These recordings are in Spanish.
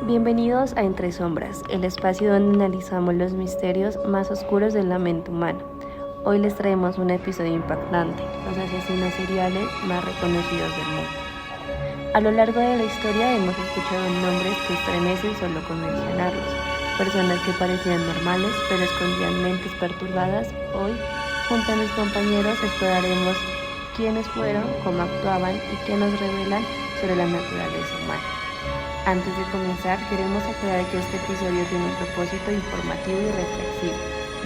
Bienvenidos a Entre Sombras, el espacio donde analizamos los misterios más oscuros de la mente humana. Hoy les traemos un episodio impactante, los asesinos seriales más reconocidos del mundo. A lo largo de la historia hemos escuchado nombres que estremecen solo con mencionarlos, personas que parecían normales pero escondían mentes perturbadas. Hoy, junto a mis compañeros, exploraremos quiénes fueron, cómo actuaban y qué nos revelan sobre la naturaleza humana. Antes de comenzar, queremos aclarar que este episodio tiene un propósito informativo y reflexivo.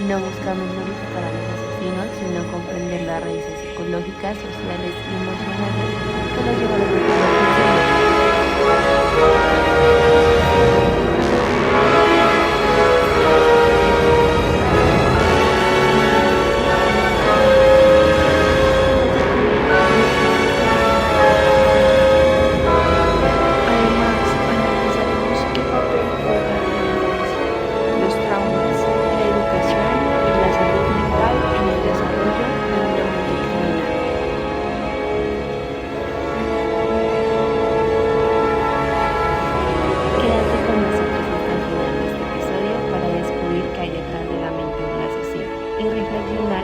No buscamos glorificar a los asesinos, sino comprender las raíces psicológicas, sociales y emocionales que los llevaron a reflexionar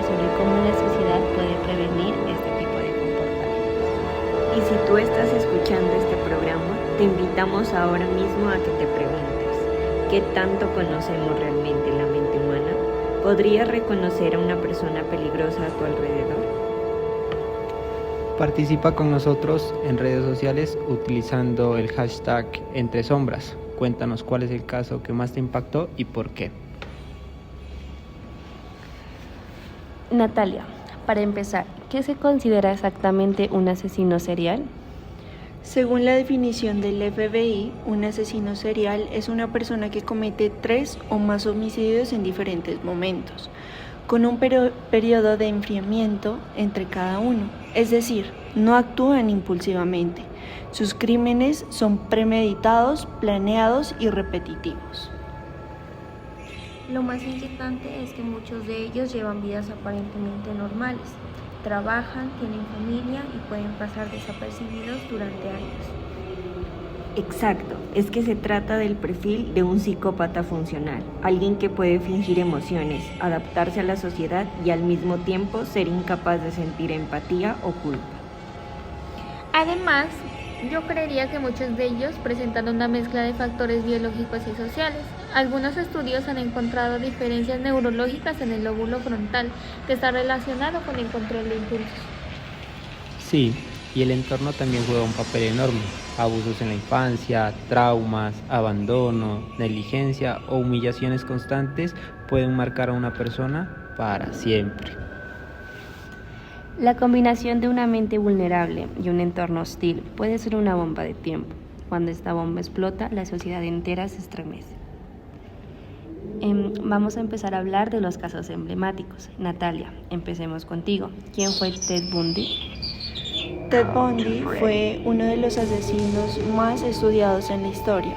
sobre cómo la sociedad puede prevenir este tipo de comportamientos. Y si tú estás escuchando este programa, te invitamos ahora mismo a que te preguntes, ¿qué tanto conocemos realmente la mente humana? ¿Podrías reconocer a una persona peligrosa a tu alrededor? Participa con nosotros en redes sociales utilizando el hashtag Entre Sombras. Cuéntanos cuál es el caso que más te impactó y por qué. Natalia, para empezar, ¿qué se considera exactamente un asesino serial? Según la definición del FBI, un asesino serial es una persona que comete 3 o más homicidios en diferentes momentos, con un periodo de enfriamiento entre cada uno, es decir, no actúan impulsivamente. Sus crímenes son premeditados, planeados y repetitivos. Lo más inquietante es que muchos de ellos llevan vidas aparentemente normales, trabajan, tienen familia y pueden pasar desapercibidos durante años. Exacto, es que se trata del perfil de un psicópata funcional, alguien que puede fingir emociones, adaptarse a la sociedad y al mismo tiempo ser incapaz de sentir empatía o culpa. Además, yo creería que muchos de ellos presentan una mezcla de factores biológicos y sociales. Algunos estudios han encontrado diferencias neurológicas en el lóbulo frontal, que está relacionado con el control de impulsos. Sí, y el entorno también juega un papel enorme. Abusos en la infancia, traumas, abandono, negligencia o humillaciones constantes pueden marcar a una persona para siempre. La combinación de una mente vulnerable y un entorno hostil puede ser una bomba de tiempo. Cuando esta bomba explota, la sociedad entera se estremece. Vamos a empezar a hablar de los casos emblemáticos. Natalia, empecemos contigo. ¿Quién fue Ted Bundy? Ted Bundy fue uno de los asesinos más estudiados en la historia,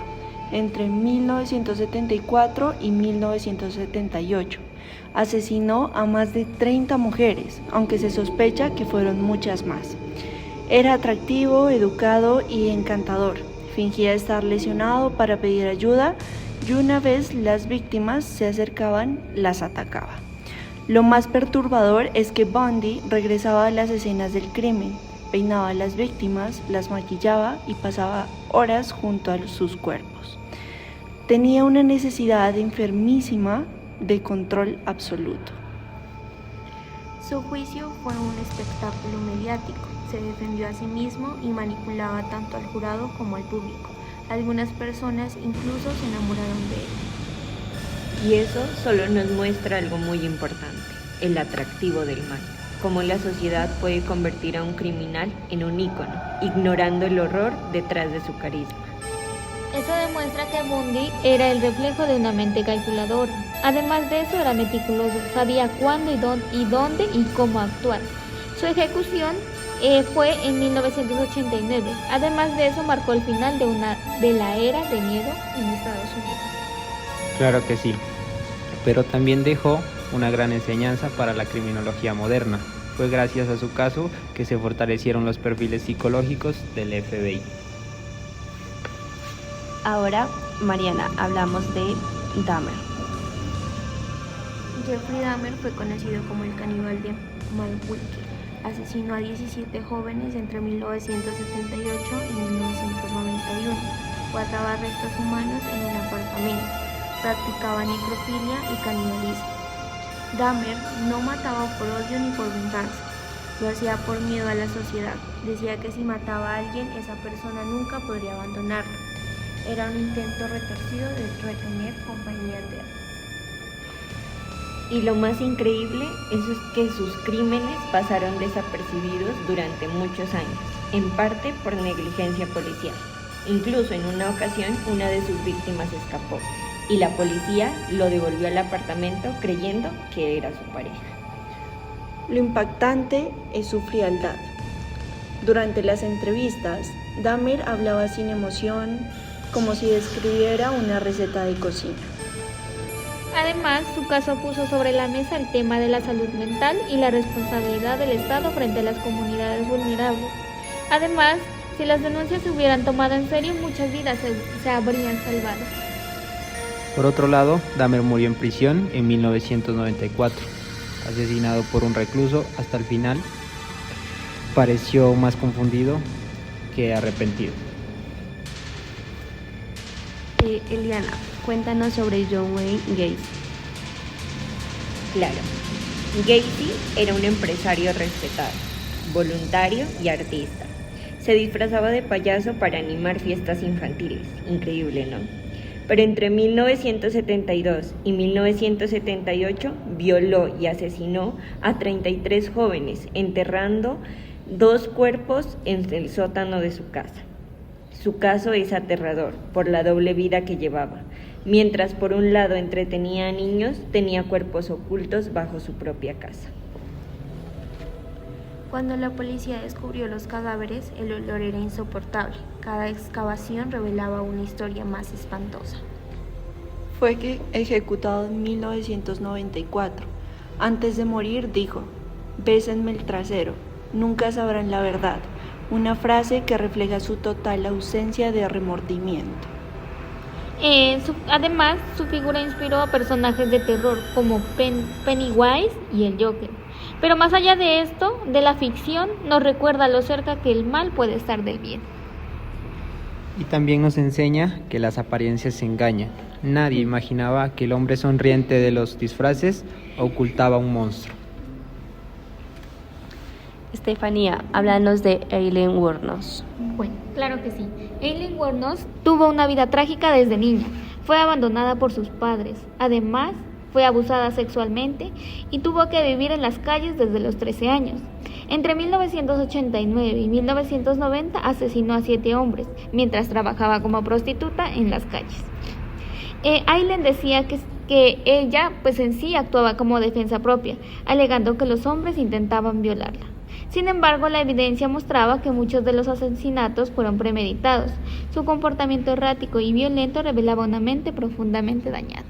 entre 1974 y 1978. Asesinó a más de 30 mujeres, aunque se sospecha que fueron muchas más. Era atractivo, educado y encantador. Fingía estar lesionado para pedir ayuda y una vez las víctimas se acercaban, las atacaba. Lo más perturbador es que Bundy regresaba a las escenas del crimen, peinaba a las víctimas, las maquillaba y pasaba horas junto a sus cuerpos. Tenía una necesidad enfermísima de control absoluto. Su juicio fue un espectáculo mediático. Se defendió a sí mismo y manipulaba tanto al jurado como al público. Algunas personas incluso se enamoraron de él. Y eso solo nos muestra algo muy importante, el atractivo del mal. Cómo la sociedad puede convertir a un criminal en un ícono, ignorando el horror detrás de su carisma. Eso demuestra que Bundy era el reflejo de una mente calculadora. Además de eso, era meticuloso, sabía cuándo y dónde y cómo actuar. Su ejecución fue en 1989. Además de eso, marcó el final de la era de miedo en Estados Unidos. Claro que sí, pero también dejó una gran enseñanza para la criminología moderna. Fue gracias a su caso que se fortalecieron los perfiles psicológicos del FBI. Ahora Mariana, hablamos de Dahmer. Jeffrey Dahmer fue conocido como el caníbal de Milwaukee. Asesinó a 17 jóvenes entre 1978 y 1991. Guardaba restos humanos en un apartamento. Practicaba necrofilia y canibalismo. Dahmer no mataba por odio ni por venganza. Lo hacía por miedo a la sociedad. Decía que si mataba a alguien, esa persona nunca podría abandonarlo. Era un intento retorcido de retener compañía eterna. Y lo más increíble es que sus crímenes pasaron desapercibidos durante muchos años, en parte por negligencia policial. Incluso en una ocasión una de sus víctimas escapó y la policía lo devolvió al apartamento creyendo que era su pareja. Lo impactante es su frialdad. Durante las entrevistas, Dahmer hablaba sin emoción, como si describiera una receta de cocina. Además, su caso puso sobre la mesa el tema de la salud mental y la responsabilidad del Estado frente a las comunidades vulnerables. Además, si las denuncias se hubieran tomado en serio, muchas vidas se habrían salvado. Por otro lado, Dahmer murió en prisión en 1994, asesinado por un recluso. Hasta el final pareció más confundido que arrepentido. Eliana, cuéntanos sobre John Wayne Gacy. Claro, Gacy era un empresario respetado, voluntario y artista. Se disfrazaba de payaso para animar fiestas infantiles. Increíble, ¿no? Pero entre 1972 y 1978 violó y asesinó a 33 jóvenes, enterrando 2 cuerpos en el sótano de su casa. Su caso es aterrador por la doble vida que llevaba. Mientras por un lado entretenía a niños, tenía cuerpos ocultos bajo su propia casa. Cuando la policía descubrió los cadáveres, el olor era insoportable. Cada excavación revelaba una historia más espantosa. Fue ejecutado en 1994. Antes de morir dijo: "Bésenme el trasero, nunca sabrán la verdad". Una frase que refleja su total ausencia de remordimiento. Además, su figura inspiró a personajes de terror como Pennywise y el Joker. Pero más allá de esto, de la ficción, nos recuerda lo cerca que el mal puede estar del bien. Y también nos enseña que las apariencias se engañan. Nadie imaginaba que el hombre sonriente de los disfraces ocultaba un monstruo. Estefanía, háblanos de Aileen Wuornos. Bueno, claro que sí. Aileen Wuornos tuvo una vida trágica desde niña. Fue abandonada por sus padres. Además, fue abusada sexualmente y tuvo que vivir en las calles desde los 13 años. Entre 1989 y 1990 asesinó a 7 hombres mientras trabajaba como prostituta en las calles. Aileen decía que ella pues en sí actuaba como defensa propia, alegando que los hombres intentaban violarla. Sin embargo, la evidencia mostraba que muchos de los asesinatos fueron premeditados. Su comportamiento errático y violento revelaba una mente profundamente dañada.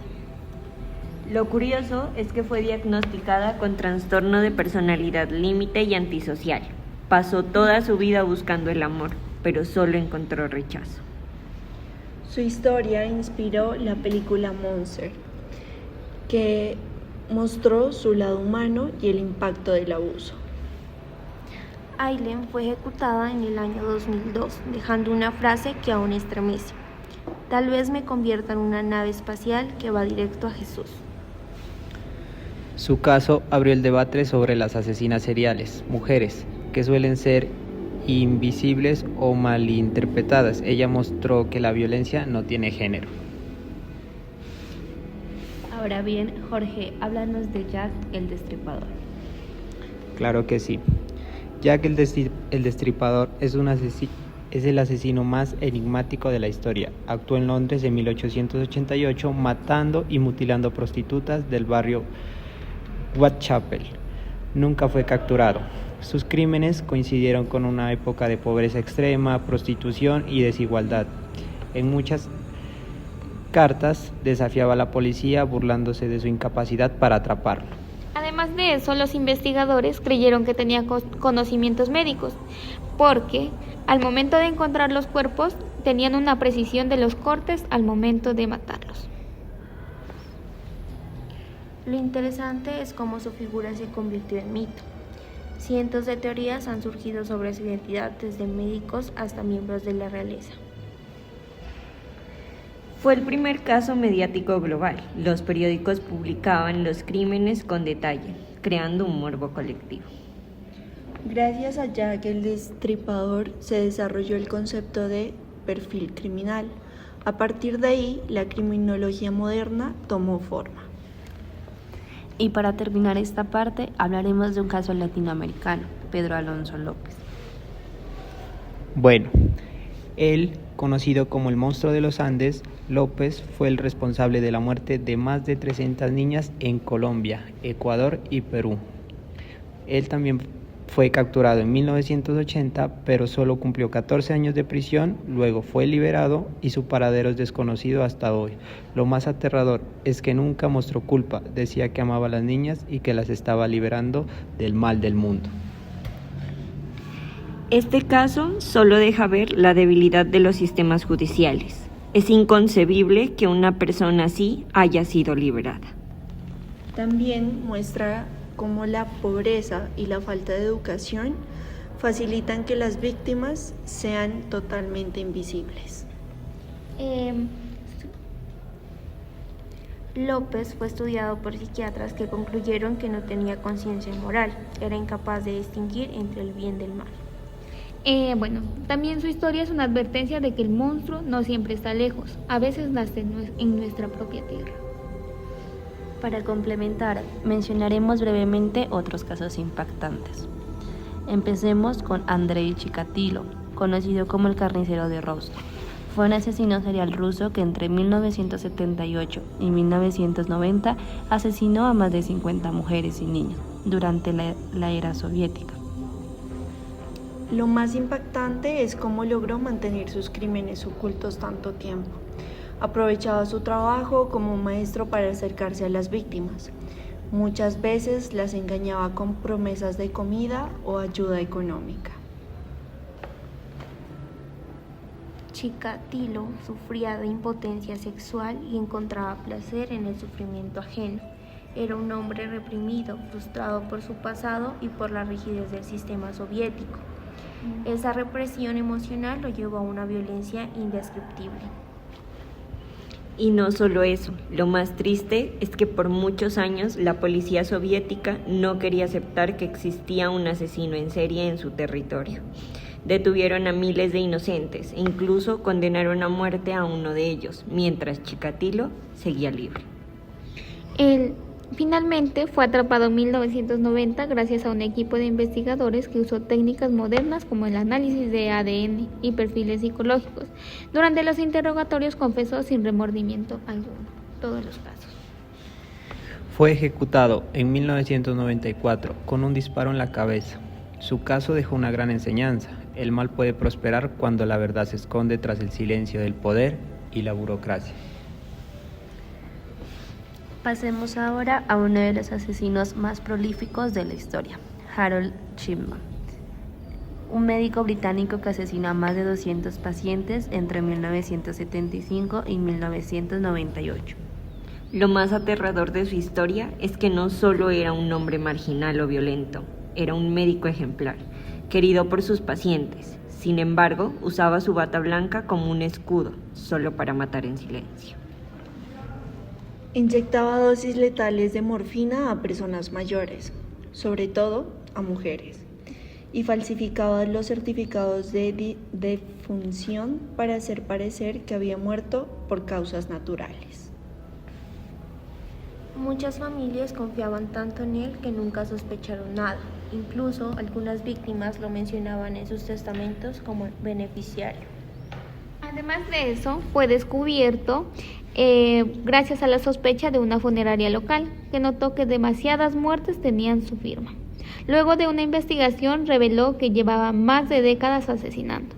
Lo curioso es que fue diagnosticada con trastorno de personalidad límite y antisocial. Pasó toda su vida buscando el amor, pero solo encontró rechazo. Su historia inspiró la película Monster, que mostró su lado humano y el impacto del abuso. Aileen fue ejecutada en el año 2002, dejando una frase que aún estremece: "Tal vez me convierta en una nave espacial que va directo a Jesús". Su caso abrió el debate sobre las asesinas seriales, mujeres, que suelen ser invisibles o malinterpretadas. Ella mostró que la violencia no tiene género. Ahora bien, Jorge, háblanos de Jack el Destripador. Claro que sí. Jack el Destripador es el asesino más enigmático de la historia. Actuó en Londres en 1888 matando y mutilando prostitutas del barrio Whitechapel. Nunca fue capturado. Sus crímenes coincidieron con una época de pobreza extrema, prostitución y desigualdad. En muchas cartas desafiaba a la policía burlándose de su incapacidad para atraparlo. Además de eso, los investigadores creyeron que tenía conocimientos médicos, porque al momento de encontrar los cuerpos tenían una precisión de los cortes al momento de matarlos. Lo interesante es cómo su figura se convirtió en mito. Cientos de teorías han surgido sobre su identidad, desde médicos hasta miembros de la realeza. Fue el primer caso mediático global. Los periódicos publicaban los crímenes con detalle, creando un morbo colectivo. Gracias a Jack el Destripador se desarrolló el concepto de perfil criminal. A partir de ahí, la criminología moderna tomó forma. Y para terminar esta parte, hablaremos de un caso latinoamericano, Pedro Alonso López. Bueno, él, conocido como el monstruo de los Andes, López fue el responsable de la muerte de más de 300 niñas en Colombia, Ecuador y Perú. Él también fue capturado en 1980, pero solo cumplió 14 años de prisión, luego fue liberado y su paradero es desconocido hasta hoy. Lo más aterrador es que nunca mostró culpa, decía que amaba a las niñas y que las estaba liberando del mal del mundo. Este caso solo deja ver la debilidad de los sistemas judiciales. Es inconcebible que una persona así haya sido liberada. También muestra cómo la pobreza y la falta de educación facilitan que las víctimas sean totalmente invisibles. López fue estudiado por psiquiatras que concluyeron que no tenía conciencia moral, era incapaz de distinguir entre el bien del mal. También su historia es una advertencia de que el monstruo no siempre está lejos, a veces nace en nuestra propia tierra. Para complementar, mencionaremos brevemente otros casos impactantes. Empecemos con Andrei Chikatilo, conocido como el carnicero de Rostov. Fue un asesino serial ruso que entre 1978 y 1990 asesinó a más de 50 mujeres y niños durante la era soviética. Lo más impactante es cómo logró mantener sus crímenes ocultos tanto tiempo. Aprovechaba su trabajo como maestro para acercarse a las víctimas. Muchas veces las engañaba con promesas de comida o ayuda económica. Chikatilo sufría de impotencia sexual y encontraba placer en el sufrimiento ajeno. Era un hombre reprimido, frustrado por su pasado y por la rigidez del sistema soviético. Esa represión emocional lo llevó a una violencia indescriptible. Y no solo eso, lo más triste es que por muchos años la policía soviética no quería aceptar que existía un asesino en serie en su territorio. Detuvieron a miles de inocentes e incluso condenaron a muerte a uno de ellos, mientras Chikatilo seguía libre. Él finalmente fue atrapado en 1990 gracias a un equipo de investigadores que usó técnicas modernas como el análisis de ADN y perfiles psicológicos. Durante los interrogatorios confesó sin remordimiento alguno todos los pasos. Fue ejecutado en 1994 con un disparo en la cabeza. Su caso dejó una gran enseñanza. El mal puede prosperar cuando la verdad se esconde tras el silencio del poder y la burocracia. Pasemos ahora a uno de los asesinos más prolíficos de la historia, Harold Shipman, un médico británico que asesinó a más de 200 pacientes entre 1975 y 1998. Lo más aterrador de su historia es que no solo era un hombre marginal o violento, era un médico ejemplar, querido por sus pacientes. Sin embargo, usaba su bata blanca como un escudo, solo para matar en silencio. Inyectaba dosis letales de morfina a personas mayores, sobre todo a mujeres, y falsificaba los certificados de defunción para hacer parecer que había muerto por causas naturales. Muchas familias confiaban tanto en él que nunca sospecharon nada. Incluso algunas víctimas lo mencionaban en sus testamentos como beneficiario. Además de eso, fue descubierto gracias a la sospecha de una funeraria local, que notó que demasiadas muertes tenían su firma. Luego de una investigación reveló que llevaba más de décadas asesinando.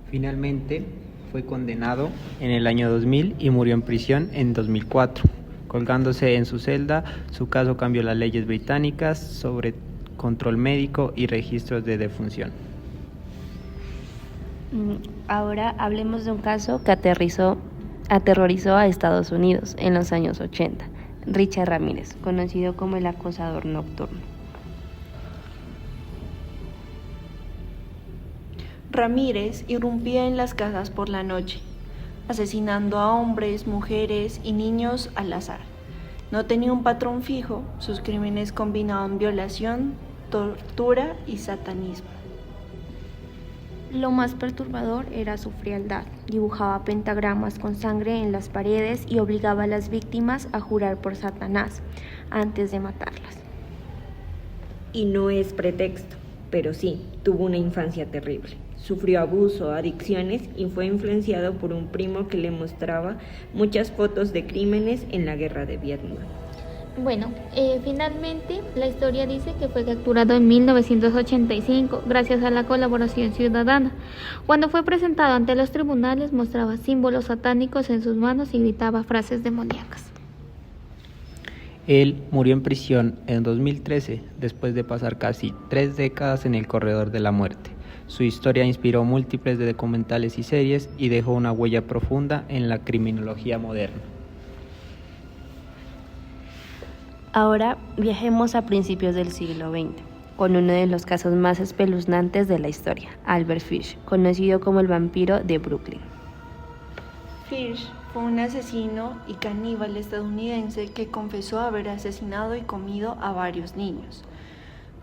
Finalmente, fue condenado en el año 2000 y murió en prisión en 2004. Colgándose en su celda, su caso cambió las leyes británicas sobre control médico y registros de defunción. Ahora hablemos de un caso que aterrorizó a Estados Unidos en los años 80. Richard Ramírez, conocido como el acosador nocturno. Ramírez irrumpía en las casas por la noche, asesinando a hombres, mujeres y niños al azar. No tenía un patrón fijo, sus crímenes combinaban violación, tortura y satanismo. Lo más perturbador era su frialdad. Dibujaba pentagramas con sangre en las paredes y obligaba a las víctimas a jurar por Satanás antes de matarlas. Y no es pretexto, pero sí, tuvo una infancia terrible. Sufrió abuso, adicciones y fue influenciado por un primo que le mostraba muchas fotos de crímenes en la guerra de Vietnam. Bueno, finalmente la historia dice que fue capturado en 1985 gracias a la colaboración ciudadana. Cuando fue presentado ante los tribunales mostraba símbolos satánicos en sus manos y gritaba frases demoníacas. Él murió en prisión en 2013 después de pasar casi 3 décadas en el corredor de la muerte. Su historia inspiró múltiples de documentales y series y dejó una huella profunda en la criminología moderna. Ahora viajemos a principios del siglo XX, con uno de los casos más espeluznantes de la historia, Albert Fish, conocido como el vampiro de Brooklyn. Fish fue un asesino y caníbal estadounidense que confesó haber asesinado y comido a varios niños.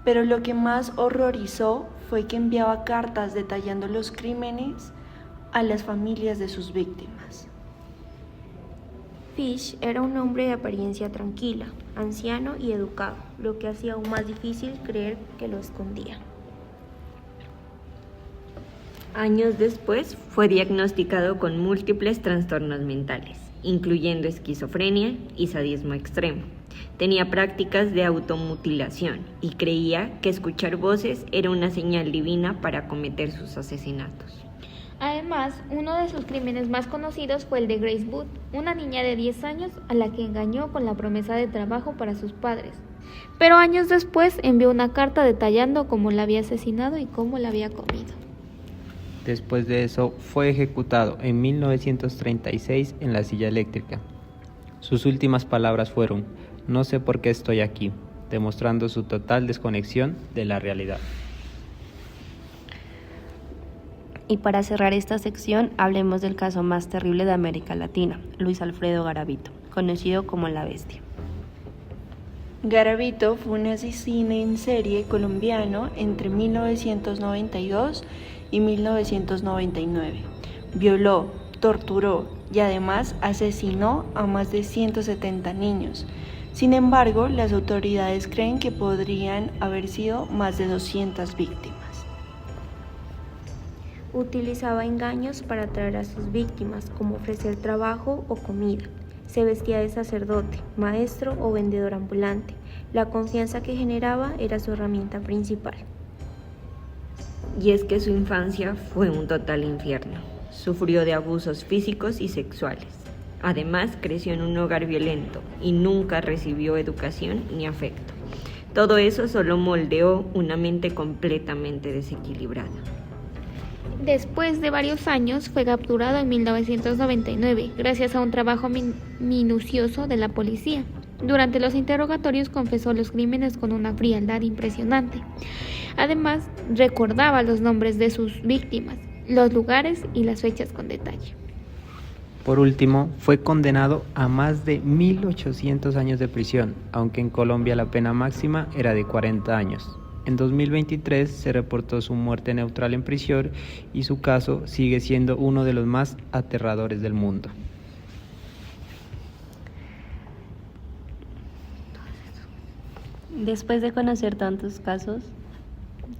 Pero lo que más horrorizó fue que enviaba cartas detallando los crímenes a las familias de sus víctimas. Fish era un hombre de apariencia tranquila, anciano y educado, lo que hacía aún más difícil creer que lo escondía. Años después fue diagnosticado con múltiples trastornos mentales, incluyendo esquizofrenia y sadismo extremo. Tenía prácticas de automutilación y creía que escuchar voces era una señal divina para cometer sus asesinatos. Además, uno de sus crímenes más conocidos fue el de Grace Booth, una niña de 10 años a la que engañó con la promesa de trabajo para sus padres. Pero años después envió una carta detallando cómo la había asesinado y cómo la había comido. Después de eso, fue ejecutado en 1936 en la silla eléctrica. Sus últimas palabras fueron: "No sé por qué estoy aquí", demostrando su total desconexión de la realidad. Y para cerrar esta sección, hablemos del caso más terrible de América Latina, Luis Alfredo Garavito, conocido como La Bestia. Garavito fue un asesino en serie colombiano entre 1992 y 1999. Violó, torturó y además asesinó a más de 170 niños. Sin embargo, las autoridades creen que podrían haber sido más de 200 víctimas. Utilizaba engaños para atraer a sus víctimas, como ofrecer trabajo o comida. Se vestía de sacerdote, maestro o vendedor ambulante. La confianza que generaba era su herramienta principal. Y es que su infancia fue un total infierno. Sufrió de abusos físicos y sexuales. Además, creció en un hogar violento y nunca recibió educación ni afecto. Todo eso solo moldeó una mente completamente desequilibrada. Después de varios años, fue capturado en 1999, gracias a un trabajo minucioso de la policía. Durante los interrogatorios confesó los crímenes con una frialdad impresionante. Además, recordaba los nombres de sus víctimas, los lugares y las fechas con detalle. Por último, fue condenado a más de 1.800 años de prisión, aunque en Colombia la pena máxima era de 40 años. En 2023 se reportó su muerte neutral en prisión y su caso sigue siendo uno de los más aterradores del mundo. Después de conocer tantos casos,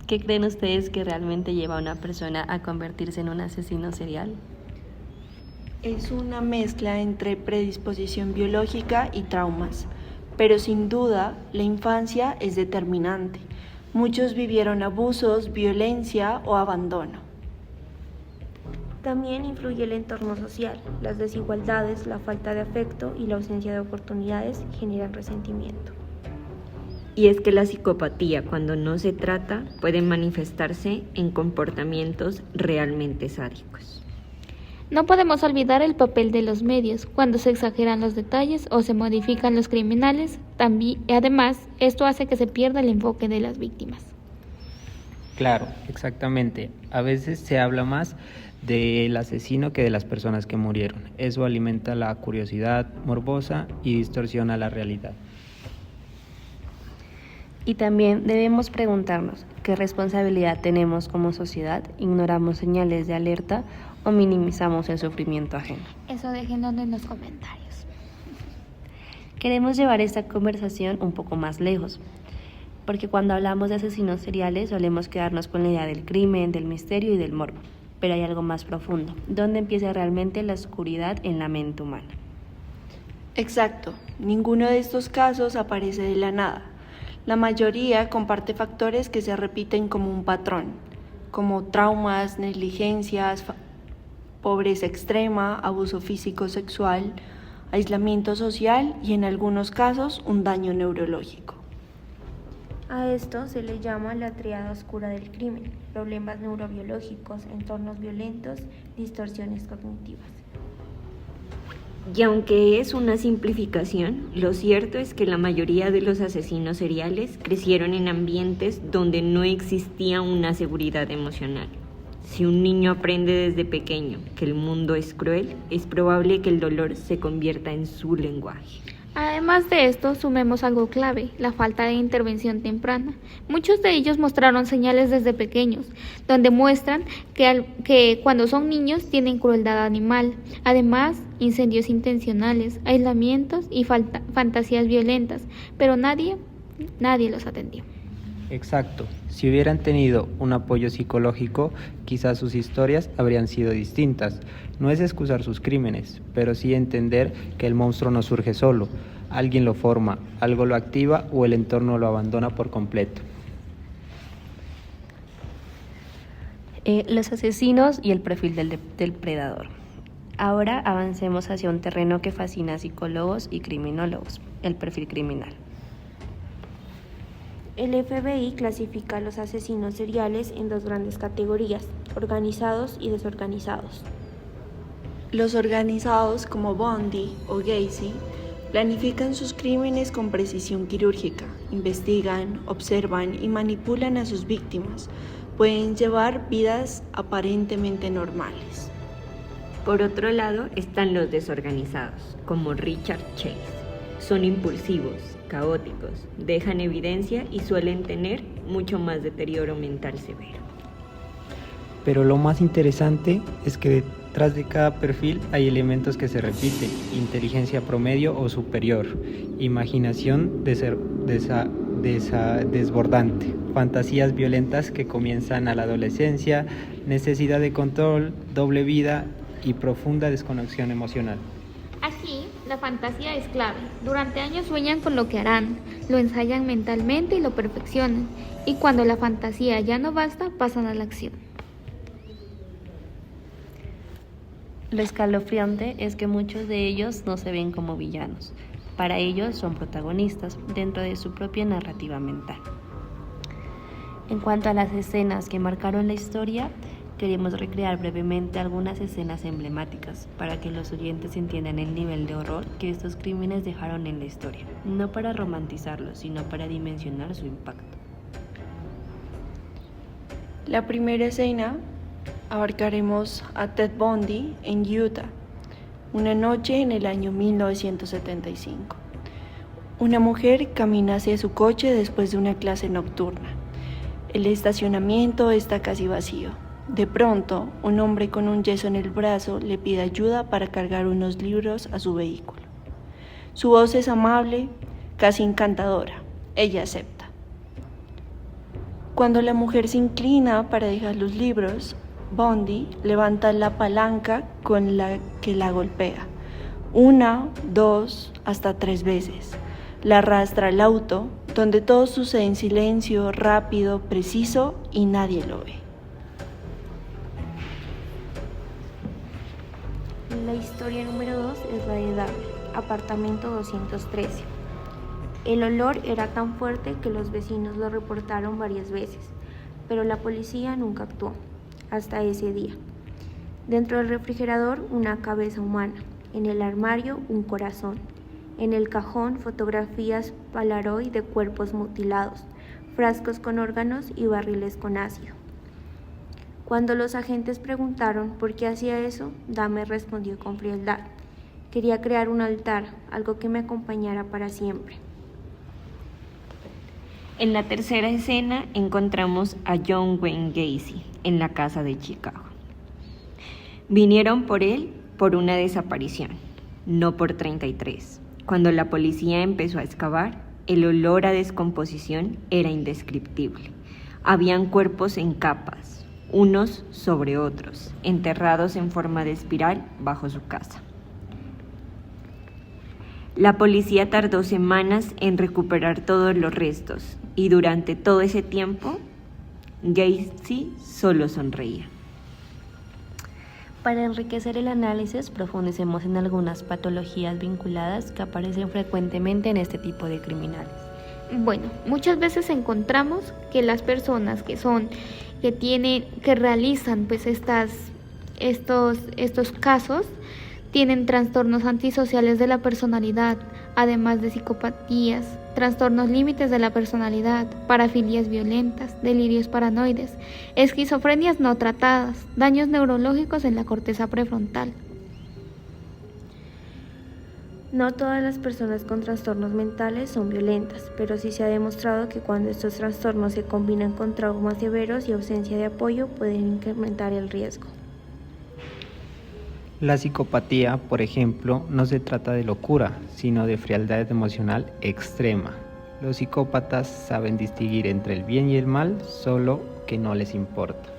¿qué creen ustedes que realmente lleva a una persona a convertirse en un asesino serial? Es una mezcla entre predisposición biológica y traumas, pero sin duda la infancia es determinante. Muchos vivieron abusos, violencia o abandono. También influye el entorno social. Las desigualdades, la falta de afecto y la ausencia de oportunidades generan resentimiento. Y es que la psicopatía, cuando no se trata, puede manifestarse en comportamientos realmente sádicos. No podemos olvidar el papel de los medios cuando se exageran los detalles o se modifican los criminales. Además, esto hace que se pierda el enfoque de las víctimas. Claro, exactamente. A veces se habla más del asesino que de las personas que murieron. Eso alimenta la curiosidad morbosa y distorsiona la realidad. Y también debemos preguntarnos qué responsabilidad tenemos como sociedad, ignoramos señales de alerta o minimizamos el sufrimiento ajeno. Eso déjenlo en los comentarios. Queremos llevar esta conversación un poco más lejos, porque cuando hablamos de asesinos seriales solemos quedarnos con la idea del crimen, del misterio y del morbo, pero hay algo más profundo, ¿dónde empieza realmente la oscuridad en la mente humana? Exacto, ninguno de estos casos aparece de la nada. La mayoría comparte factores que se repiten como un patrón, como traumas, negligencias, pobreza extrema, abuso físico sexual, aislamiento social y en algunos casos un daño neurológico. A esto se le llama la tríada oscura del crimen: problemas neurobiológicos, entornos violentos, distorsiones cognitivas. Y aunque es una simplificación, lo cierto es que la mayoría de los asesinos seriales crecieron en ambientes donde no existía una seguridad emocional. Si un niño aprende desde pequeño que el mundo es cruel, es probable que el dolor se convierta en su lenguaje. Además de esto, sumemos algo clave, la falta de intervención temprana. Muchos de ellos mostraron señales desde pequeños, donde muestran que cuando son niños tienen crueldad animal. Además, incendios intencionales, aislamientos y fantasías violentas, pero nadie los atendió. Exacto. Si hubieran tenido un apoyo psicológico, quizás sus historias habrían sido distintas. No es excusar sus crímenes, pero sí entender que el monstruo no surge solo. Alguien lo forma, algo lo activa o el entorno lo abandona por completo. Los asesinos y el perfil del predador. Ahora avancemos hacia un terreno que fascina a psicólogos y criminólogos, el perfil criminal. El FBI clasifica a los asesinos seriales en dos grandes categorías: organizados y desorganizados. Los organizados, como Bundy o Gacy, planifican sus crímenes con precisión quirúrgica, investigan, observan y manipulan a sus víctimas. Pueden llevar vidas aparentemente normales. Por otro lado están los desorganizados, como Richard Chase. Son impulsivos, caóticos, dejan evidencia y suelen tener mucho más deterioro mental severo. Pero lo más interesante es que detrás de cada perfil hay elementos que se repiten: inteligencia promedio o superior, imaginación desbordante, fantasías violentas que comienzan a la adolescencia, necesidad de control, doble vida y profunda desconexión emocional. Aquí, la fantasía es clave. Durante años sueñan con lo que harán, lo ensayan mentalmente y lo perfeccionan. Y cuando la fantasía ya no basta, pasan a la acción. Lo escalofriante es que muchos de ellos no se ven como villanos. Para ellos son protagonistas dentro de su propia narrativa mental. En cuanto a las escenas que marcaron la historia, queremos recrear brevemente algunas escenas emblemáticas para que los oyentes entiendan el nivel de horror que estos crímenes dejaron en la historia, no para romantizarlos, sino para dimensionar su impacto. La primera escena abarcaremos a Ted Bundy en Utah, una noche en el año 1975. Una mujer camina hacia su coche después de una clase nocturna. El estacionamiento está casi vacío. De pronto, un hombre con un yeso en el brazo le pide ayuda para cargar unos libros a su vehículo. Su voz es amable, casi encantadora. Ella acepta. Cuando la mujer se inclina para dejar los libros, Bundy levanta la palanca con la que la golpea. 1, 2, hasta 3 veces. La arrastra al auto, donde todo sucede en silencio, rápido, preciso y nadie lo ve. La historia número 2 es la de Darrell, apartamento 213. El olor era tan fuerte que los vecinos lo reportaron varias veces, pero la policía nunca actuó, hasta ese día. Dentro del refrigerador, una cabeza humana, en el armario, un corazón, en el cajón, fotografías Polaroid de cuerpos mutilados, frascos con órganos y barriles con ácido. Cuando los agentes preguntaron por qué hacía eso, Dahmer respondió con frialdad: quería crear un altar, algo que me acompañara para siempre. En la tercera escena encontramos a John Wayne Gacy en la casa de Chicago. Vinieron por él por una desaparición, no por 33. Cuando la policía empezó a excavar, el olor a descomposición era indescriptible. Habían cuerpos en capas, unos sobre otros, enterrados en forma de espiral bajo su casa. La policía tardó semanas en recuperar todos los restos y durante todo ese tiempo, Gacy solo sonreía. Para enriquecer el análisis, profundicemos en algunas patologías vinculadas que aparecen frecuentemente en este tipo de criminales. Bueno, muchas veces encontramos que las personas que realizan pues estos casos tienen trastornos antisociales de la personalidad, además de psicopatías, trastornos límites de la personalidad, parafilias violentas, delirios paranoides, esquizofrenias no tratadas, daños neurológicos en la corteza prefrontal. No todas las personas con trastornos mentales son violentas, pero sí se ha demostrado que cuando estos trastornos se combinan con traumas severos y ausencia de apoyo pueden incrementar el riesgo. La psicopatía, por ejemplo, no se trata de locura, sino de frialdad emocional extrema. Los psicópatas saben distinguir entre el bien y el mal, solo que no les importa.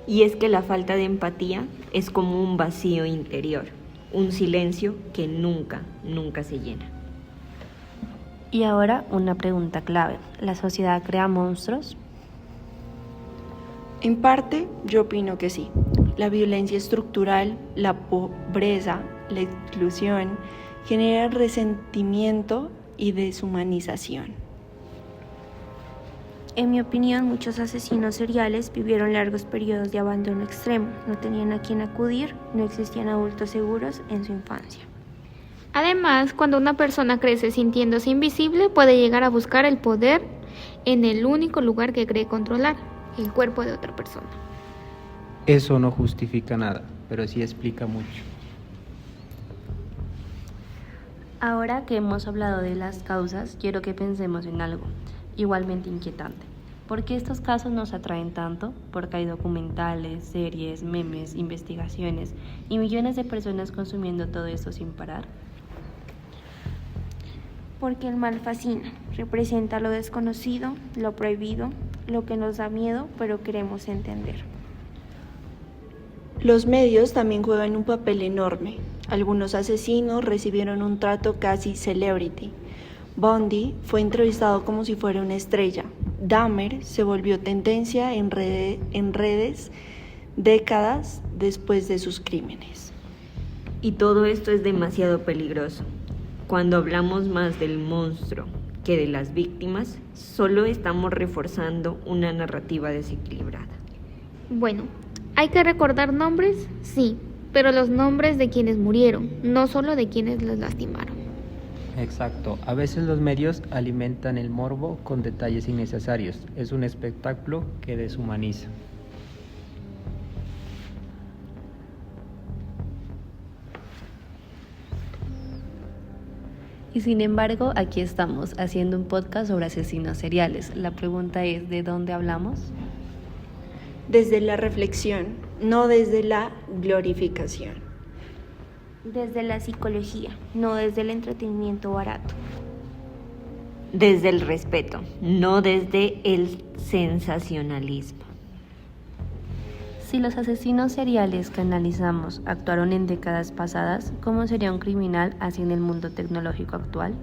Y es que la falta de empatía es como un vacío interior, un silencio que nunca se llena. Y ahora una pregunta clave: ¿la sociedad crea monstruos? En parte, yo opino que sí. La violencia estructural, la pobreza, la exclusión generan resentimiento y deshumanización. En mi opinión, muchos asesinos seriales vivieron largos periodos de abandono extremo, no tenían a quién acudir, no existían adultos seguros en su infancia. Además, cuando una persona crece sintiéndose invisible, puede llegar a buscar el poder en el único lugar que cree controlar, el cuerpo de otra persona. Eso no justifica nada, pero sí explica mucho. Ahora que hemos hablado de las causas, quiero que pensemos en algo igualmente inquietante. ¿Por qué estos casos nos atraen tanto? Porque hay documentales, series, memes, investigaciones y millones de personas consumiendo todo esto sin parar. Porque el mal fascina, representa lo desconocido, lo prohibido, lo que nos da miedo, pero queremos entender. Los medios también juegan un papel enorme. Algunos asesinos recibieron un trato casi celebrity. Bundy fue entrevistado como si fuera una estrella. Dahmer se volvió tendencia en redes décadas después de sus crímenes. Y todo esto es demasiado peligroso. Cuando hablamos más del monstruo que de las víctimas, solo estamos reforzando una narrativa desequilibrada. Bueno, ¿hay que recordar nombres? Sí, pero los nombres de quienes murieron, no solo de quienes los lastimaron. Exacto, a veces los medios alimentan el morbo con detalles innecesarios. Es un espectáculo que deshumaniza. Y sin embargo, aquí estamos haciendo un podcast sobre asesinos seriales. La pregunta es, ¿de dónde hablamos? Desde la reflexión, no desde la glorificación. Desde la psicología, no desde el entretenimiento barato. Desde el respeto, no desde el sensacionalismo. Si los asesinos seriales que analizamos actuaron en décadas pasadas, ¿cómo sería un criminal así en el mundo tecnológico actual?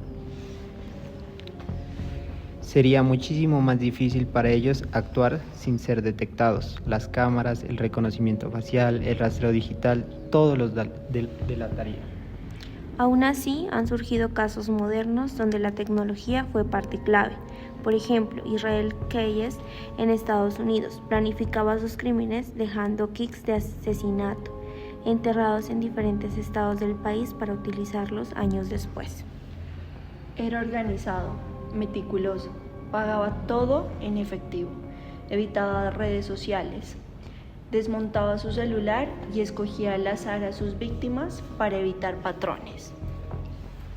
Sería muchísimo más difícil para ellos actuar sin ser detectados. Las cámaras, el reconocimiento facial, el rastreo digital, todos los delataría. Aún así, han surgido casos modernos donde la tecnología fue parte clave. Por ejemplo, Israel Keyes en Estados Unidos planificaba sus crímenes dejando kits de asesinato enterrados en diferentes estados del país para utilizarlos años después. Era organizado, meticuloso, pagaba todo en efectivo, evitaba redes sociales, desmontaba su celular y escogía al azar a sus víctimas para evitar patrones.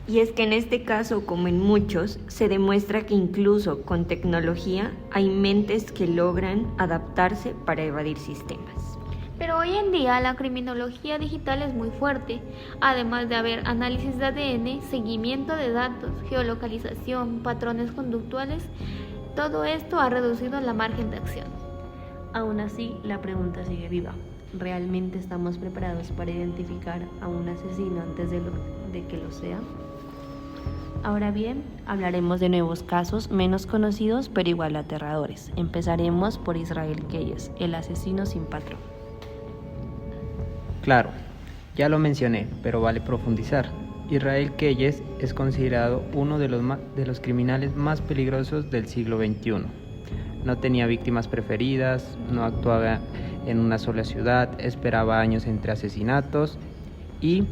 Y es que en este caso, como en muchos, se demuestra que incluso con tecnología hay mentes que logran adaptarse para evadir sistemas. Pero hoy en día la criminología digital es muy fuerte, además de haber análisis de ADN, seguimiento de datos, geolocalización, patrones conductuales, todo esto ha reducido la margen de acción. Aún así, la pregunta sigue viva. ¿Realmente estamos preparados para identificar a un asesino antes de que lo sea? Ahora bien, hablaremos de nuevos casos menos conocidos pero igual aterradores. Empezaremos por Israel Keyes, el asesino sin patrón. Claro, ya lo mencioné, pero vale profundizar. Israel Keyes es considerado uno de los criminales más peligrosos del siglo XXI. No tenía víctimas preferidas, no actuaba en una sola ciudad, esperaba años entre asesinatos y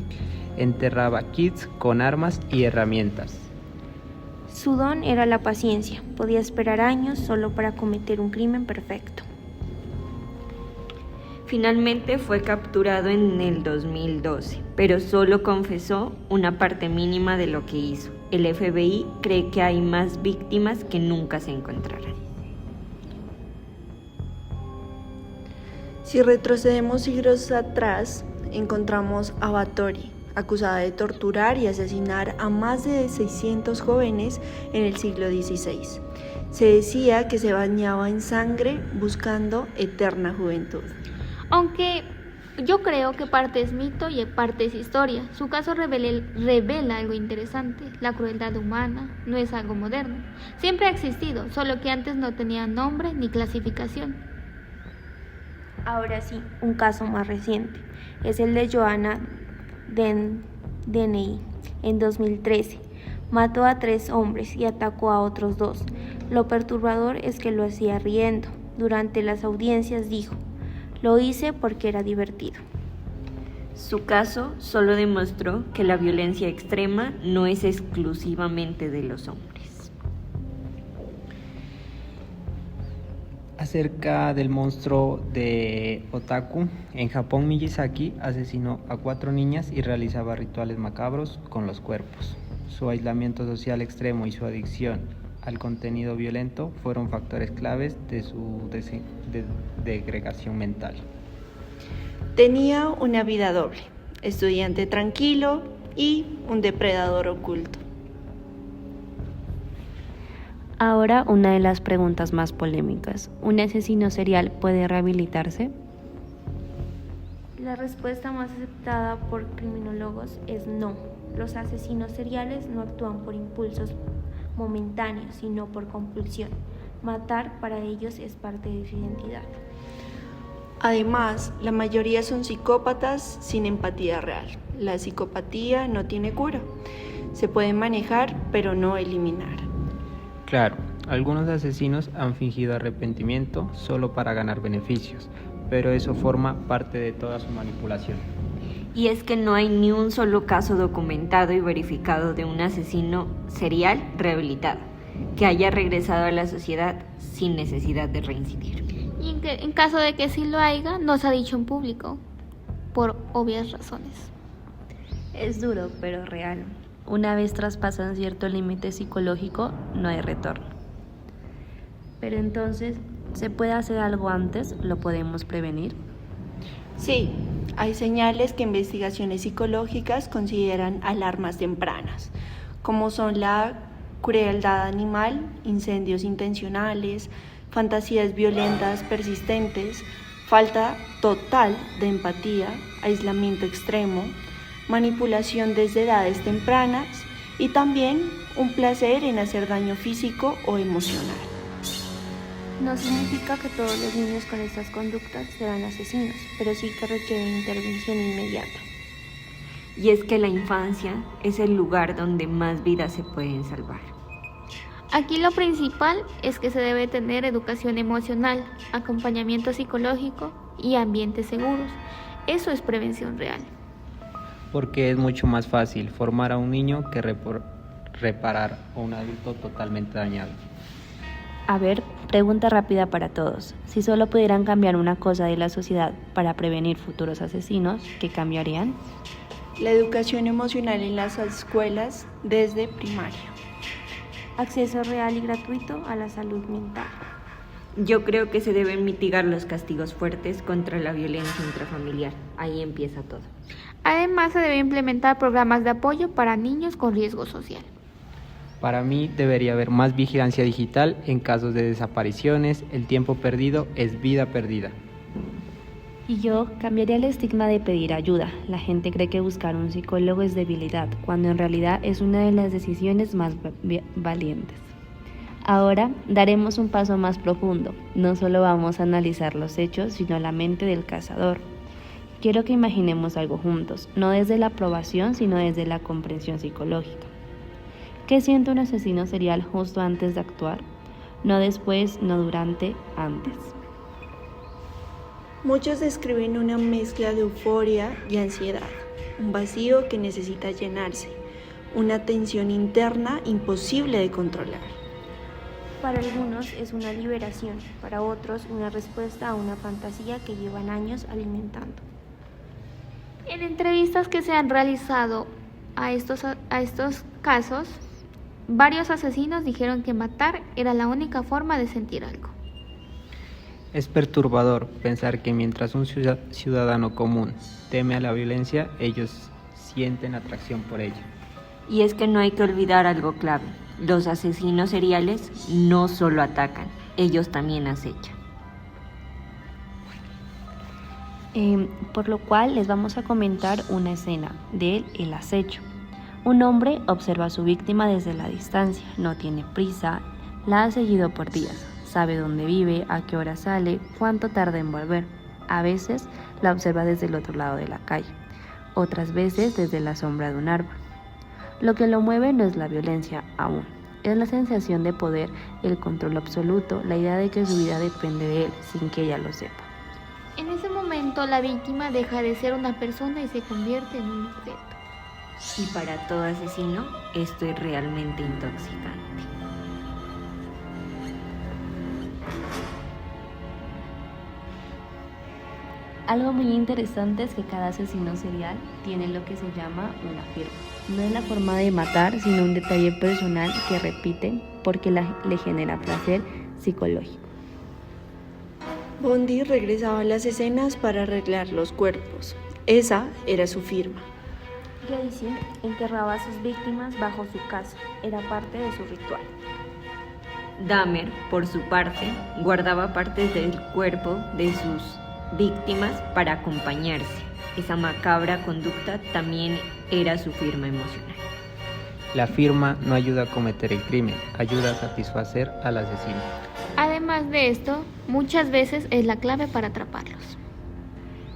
enterraba kits con armas y herramientas. Su don era la paciencia, podía esperar años solo para cometer un crimen perfecto. Finalmente fue capturado en el 2012, pero solo confesó una parte mínima de lo que hizo. El FBI cree que hay más víctimas que nunca se encontrarán. Si retrocedemos siglos atrás, encontramos a Báthory, acusada de torturar y asesinar a más de 600 jóvenes en el siglo XVI. Se decía que se bañaba en sangre buscando eterna juventud. Aunque yo creo que parte es mito y parte es historia. Su caso revela algo interesante. La crueldad humana no es algo moderno. Siempre ha existido, solo que antes no tenía nombre ni clasificación. Ahora sí, un caso más reciente. Es el de Johanna Deney. En 2013, mató a 3 hombres y atacó a otros 2. Lo perturbador es que lo hacía riendo. Durante las audiencias dijo: "Lo hice porque era divertido". Su caso solo demostró que la violencia extrema no es exclusivamente de los hombres. Acerca del monstruo de Otaku, en Japón Miyazaki asesinó a 4 niñas y realizaba rituales macabros con los cuerpos. Su aislamiento social extremo y su adicción al contenido violento fueron factores claves de su degradación mental. Tenía una vida doble, estudiante tranquilo y un depredador oculto. Ahora una de las preguntas más polémicas. ¿Un asesino serial puede rehabilitarse? La respuesta más aceptada por criminólogos es no. Los asesinos seriales no actúan por impulsos momentáneos, sino por compulsión. Matar para ellos es parte de su identidad. Además, la mayoría son psicópatas sin empatía real. La psicopatía no tiene cura. Se puede manejar, pero no eliminar. Claro, algunos asesinos han fingido arrepentimiento solo para ganar beneficios, pero eso forma parte de toda su manipulación. Y es que no hay ni un solo caso documentado y verificado de un asesino serial rehabilitado, que haya regresado a la sociedad sin necesidad de reincidir. Y en caso de que sí lo haya, no se ha dicho en público, por obvias razones. Es duro, pero real. Una vez traspasan cierto límite psicológico, no hay retorno. Pero entonces, ¿se puede hacer algo antes? ¿Lo podemos prevenir? Sí, hay señales que investigaciones psicológicas consideran alarmas tempranas, como son la crueldad animal, incendios intencionales, fantasías violentas persistentes, falta total de empatía, aislamiento extremo, manipulación desde edades tempranas y también un placer en hacer daño físico o emocional. No significa que todos los niños con estas conductas serán asesinos, pero sí que requieren intervención inmediata. Y es que la infancia es el lugar donde más vidas se pueden salvar. Aquí lo principal es que se debe tener educación emocional, acompañamiento psicológico y ambientes seguros. Eso es prevención real. Porque es mucho más fácil formar a un niño que reparar a un adulto totalmente dañado. A ver, pregunta rápida para todos. Si solo pudieran cambiar una cosa de la sociedad para prevenir futuros asesinos, ¿qué cambiarían? La educación emocional en las escuelas desde primaria. Acceso real y gratuito a la salud mental. Yo creo que se deben mitigar los castigos fuertes contra la violencia intrafamiliar. Ahí empieza todo. Además, se debe implementar programas de apoyo para niños con riesgo social. Para mí debería haber más vigilancia digital en casos de desapariciones. El tiempo perdido es vida perdida. Y yo cambiaría el estigma de pedir ayuda. La gente cree que buscar un psicólogo es debilidad, cuando en realidad es una de las decisiones más valientes. Ahora daremos un paso más profundo. No solo vamos a analizar los hechos, sino la mente del cazador. Quiero que imaginemos algo juntos, no desde la aprobación, sino desde la comprensión psicológica. ¿Qué siente un asesino serial justo antes de actuar? No después, no durante, antes. Muchos describen una mezcla de euforia y ansiedad, un vacío que necesita llenarse, una tensión interna imposible de controlar. Para algunos es una liberación, para otros una respuesta a una fantasía que llevan años alimentando. En entrevistas que se han realizado a estos casos, varios asesinos dijeron que matar era la única forma de sentir algo. Es perturbador pensar que mientras un ciudadano común teme a la violencia, ellos sienten atracción por ella. Y es que no hay que olvidar algo clave. Los asesinos seriales no solo atacan, ellos también acechan. Por lo cual les vamos a comentar una escena de El acecho. Un hombre observa a su víctima desde la distancia, no tiene prisa, la ha seguido por días, sabe dónde vive, a qué hora sale, cuánto tarda en volver. A veces la observa desde el otro lado de la calle, otras veces desde la sombra de un árbol. Lo que lo mueve no es la violencia aún, es la sensación de poder, el control absoluto, la idea de que su vida depende de él sin que ella lo sepa. En ese momento, la víctima deja de ser una persona y se convierte en un objeto. Y para todo asesino, esto es realmente intoxicante. Algo muy interesante es que cada asesino serial tiene lo que se llama una firma. No es la forma de matar, sino un detalle personal que repite porque le genera placer psicológico. Bundy regresaba a las escenas para arreglar los cuerpos. Esa era su firma. Gacy enterraba a sus víctimas bajo su casa, era parte de su ritual. Dahmer, por su parte, guardaba partes del cuerpo de sus víctimas para acompañarse. Esa macabra conducta también era su firma emocional. La firma no ayuda a cometer el crimen, ayuda a satisfacer al asesino. Además de esto, muchas veces es la clave para atraparlos.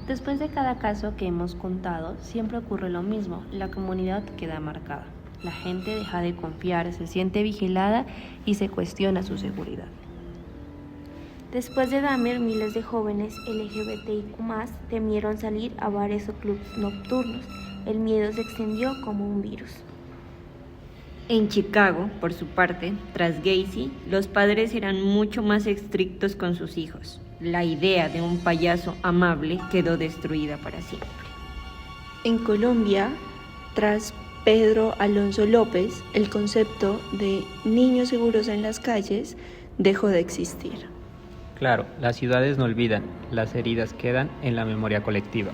Después de cada caso que hemos contado, siempre ocurre lo mismo, la comunidad queda marcada. La gente deja de confiar, se siente vigilada y se cuestiona su seguridad. Después de Dahmer, miles de jóvenes LGBTIQ+ temieron salir a bares o clubes nocturnos. El miedo se extendió como un virus. En Chicago, por su parte, tras Gacy, los padres eran mucho más estrictos con sus hijos. La idea de un payaso amable quedó destruida para siempre. En Colombia, tras Pedro Alonso López, el concepto de niños seguros en las calles dejó de existir. Claro, las ciudades no olvidan, las heridas quedan en la memoria colectiva.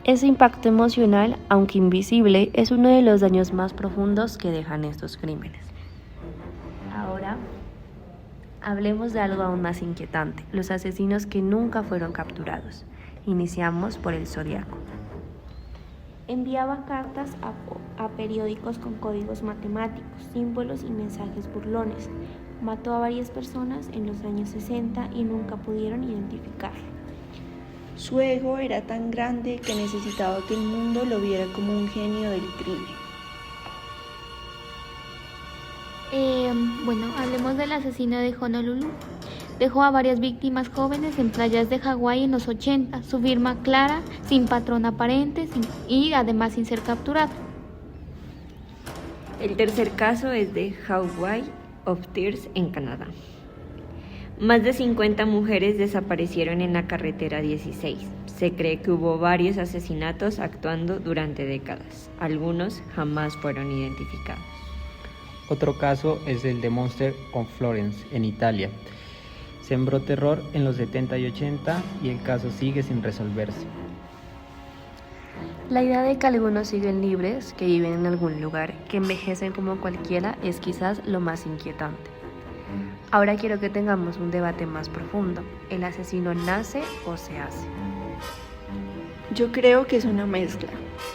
Ese impacto emocional, aunque invisible, es uno de los daños más profundos que dejan estos crímenes. Ahora, hablemos de algo aún más inquietante, los asesinos que nunca fueron capturados. Iniciamos por el Zodiaco. Enviaba cartas a periódicos con códigos matemáticos, símbolos y mensajes burlones. Mató a varias personas en los años 60 y nunca pudieron identificarlo. Su ego era tan grande que necesitaba que el mundo lo viera como un genio del crimen. Bueno, hablemos del asesino de Honolulu. Dejó a varias víctimas jóvenes en playas de Hawái en los 80, su firma clara, sin patrón aparente y además sin ser capturado. El tercer caso es de Hawaii of Tears en Canadá. Más de 50 mujeres desaparecieron en la carretera 16. Se cree que hubo varios asesinatos actuando durante décadas. Algunos jamás fueron identificados. Otro caso es el de Monster of Florence en Italia. Sembró terror en los 70 y 80 y el caso sigue sin resolverse. La idea de que algunos siguen libres, que viven en algún lugar, que envejecen como cualquiera, es quizás lo más inquietante. Ahora quiero que tengamos un debate más profundo. ¿El asesino nace o se hace? Yo creo que es una mezcla,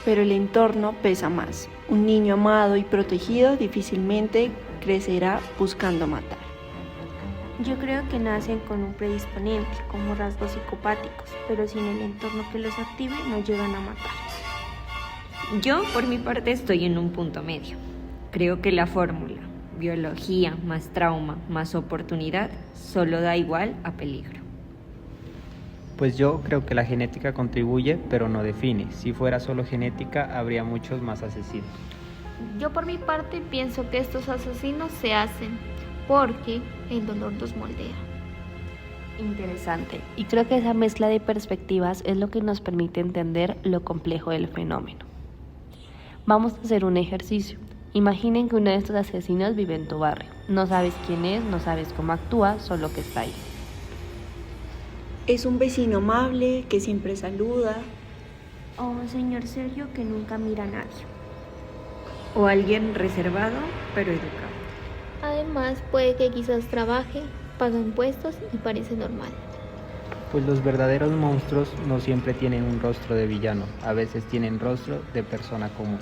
pero el entorno pesa más. Un niño amado y protegido difícilmente crecerá buscando matar. Yo creo que nacen con un predisponente, como rasgos psicopáticos, pero sin el entorno que los active no llegan a matar. Yo, por mi parte, estoy en un punto medio. Creo que la fórmula, biología más trauma más oportunidad, solo da igual a peligro. Pues yo creo que la genética contribuye, pero no define. Si fuera solo genética, habría muchos más asesinos. Yo por mi parte pienso que estos asesinos se hacen porque el dolor los moldea. Interesante. Y creo que esa mezcla de perspectivas es lo que nos permite entender lo complejo del fenómeno. Vamos a hacer un ejercicio. Imaginen que uno de estos asesinos vive en tu barrio. No sabes quién es, no sabes cómo actúa, solo que está ahí. Es un vecino amable que siempre saluda. O un señor serio que nunca mira a nadie. O alguien reservado, pero educado. Además, puede que quizás trabaje, paga impuestos y parece normal. Pues los verdaderos monstruos no siempre tienen un rostro de villano, a veces tienen rostro de persona común.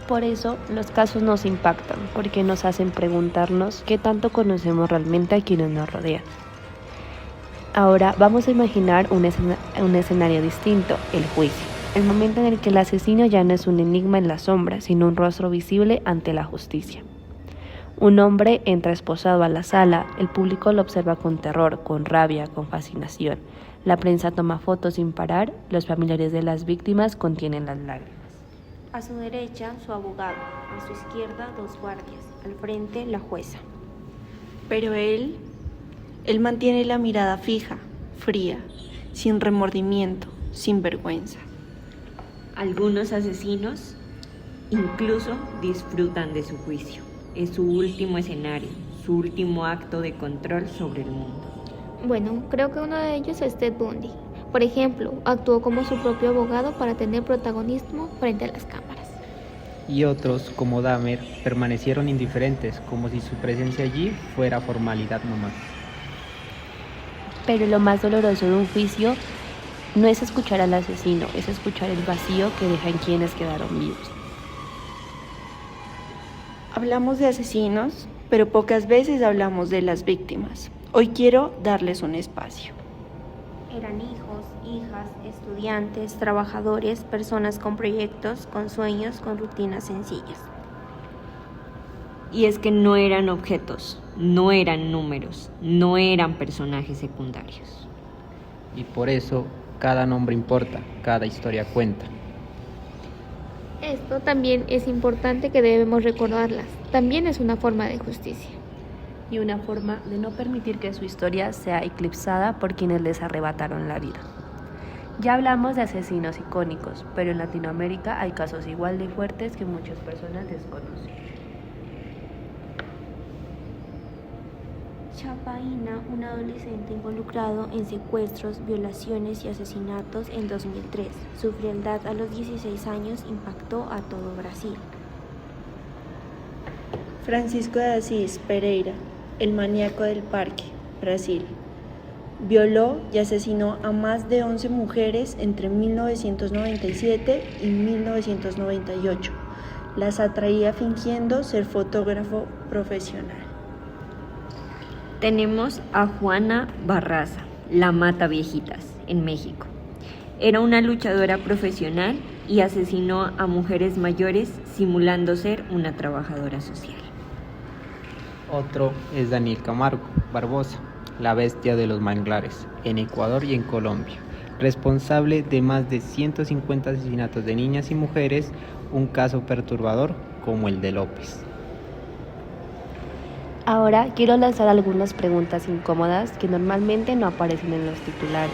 Por eso los casos nos impactan, porque nos hacen preguntarnos qué tanto conocemos realmente a quienes nos rodean. Ahora vamos a imaginar un escenario distinto, el juicio. El momento en el que el asesino ya no es un enigma en la sombra, sino un rostro visible ante la justicia. Un hombre entra esposado a la sala, el público lo observa con terror, con rabia, con fascinación. La prensa toma fotos sin parar, los familiares de las víctimas contienen las lágrimas. A su derecha, su abogado. A su izquierda, 2 guardias. Al frente, la jueza. Pero él mantiene la mirada fija, fría, sin remordimiento, sin vergüenza. Algunos asesinos incluso disfrutan de su juicio. Es su último escenario, su último acto de control sobre el mundo. Bueno, creo que uno de ellos es Ted Bundy. Por ejemplo, actuó como su propio abogado para tener protagonismo frente a las cámaras. Y otros, como Dahmer, permanecieron indiferentes, como si su presencia allí fuera formalidad nomás. Pero lo más doloroso de un juicio no es escuchar al asesino, es escuchar el vacío que dejan quienes quedaron vivos. Hablamos de asesinos, pero pocas veces hablamos de las víctimas. Hoy quiero darles un espacio. Eran hijos, hijas, estudiantes, trabajadores, personas con proyectos, con sueños, con rutinas sencillas. Y es que no eran objetos, no eran números, no eran personajes secundarios. Y por eso, cada nombre importa, cada historia cuenta. Esto también es importante que debemos recordarlas. También es una forma de justicia. Y una forma de no permitir que su historia sea eclipsada por quienes les arrebataron la vida. Ya hablamos de asesinos icónicos, pero en Latinoamérica hay casos igual de fuertes que muchas personas desconocen. Chapaína, un adolescente involucrado en secuestros, violaciones y asesinatos en 2003. Su frialdad a los 16 años impactó a todo Brasil. Francisco de Asís Pereira, el maníaco del parque, Brasil. Violó y asesinó a más de 11 mujeres entre 1997 y 1998. Las atraía fingiendo ser fotógrafo profesional. Tenemos a Juana Barraza, la Mata Viejitas, en México. Era una luchadora profesional y asesinó a mujeres mayores simulando ser una trabajadora social. Otro es Daniel Camargo Barbosa, la bestia de los manglares, en Ecuador y en Colombia, responsable de más de 150 asesinatos de niñas y mujeres, un caso perturbador como el de López. Ahora quiero lanzar algunas preguntas incómodas que normalmente no aparecen en los titulares.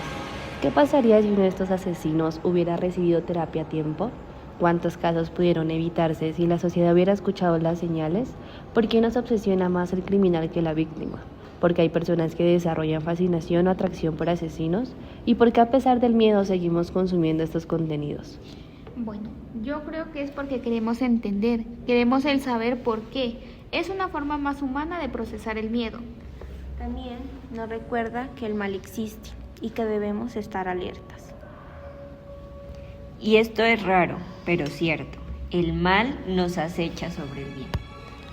¿Qué pasaría si uno de estos asesinos hubiera recibido terapia a tiempo? ¿Cuántos casos pudieron evitarse si la sociedad hubiera escuchado las señales? ¿Por qué nos obsesiona más el criminal que la víctima? ¿Por qué hay personas que desarrollan fascinación o atracción por asesinos? ¿Y por qué a pesar del miedo seguimos consumiendo estos contenidos? Bueno, yo creo que es porque queremos entender, queremos el saber por qué. Es una forma más humana de procesar el miedo. También nos recuerda que el mal existe y que debemos estar alertas. Y esto es raro, pero cierto. El mal nos acecha sobre el bien.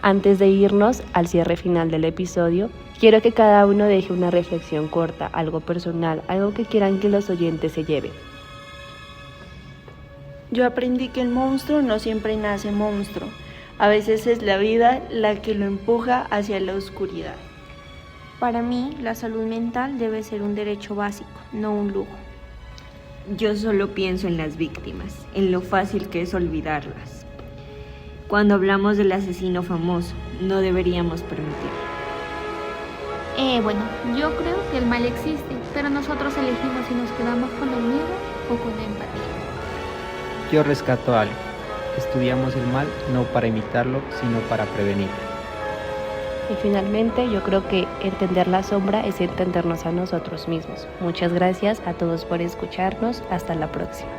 Antes de irnos al cierre final del episodio, quiero que cada uno deje una reflexión corta, algo personal, algo que quieran que los oyentes se lleven. Yo aprendí que el monstruo no siempre nace monstruo. A veces es la vida la que lo empuja hacia la oscuridad. Para mí, la salud mental debe ser un derecho básico, no un lujo. Yo solo pienso en las víctimas, en lo fácil que es olvidarlas. Cuando hablamos del asesino famoso, no deberíamos permitirlo. Bueno, yo creo que el mal existe, pero nosotros elegimos si nos quedamos con el miedo o con la empatía. Yo rescato algo. Estudiamos el mal no para imitarlo, sino para prevenirlo. Y finalmente, yo creo que entender la sombra es entendernos a nosotros mismos. Muchas gracias a todos por escucharnos. Hasta la próxima.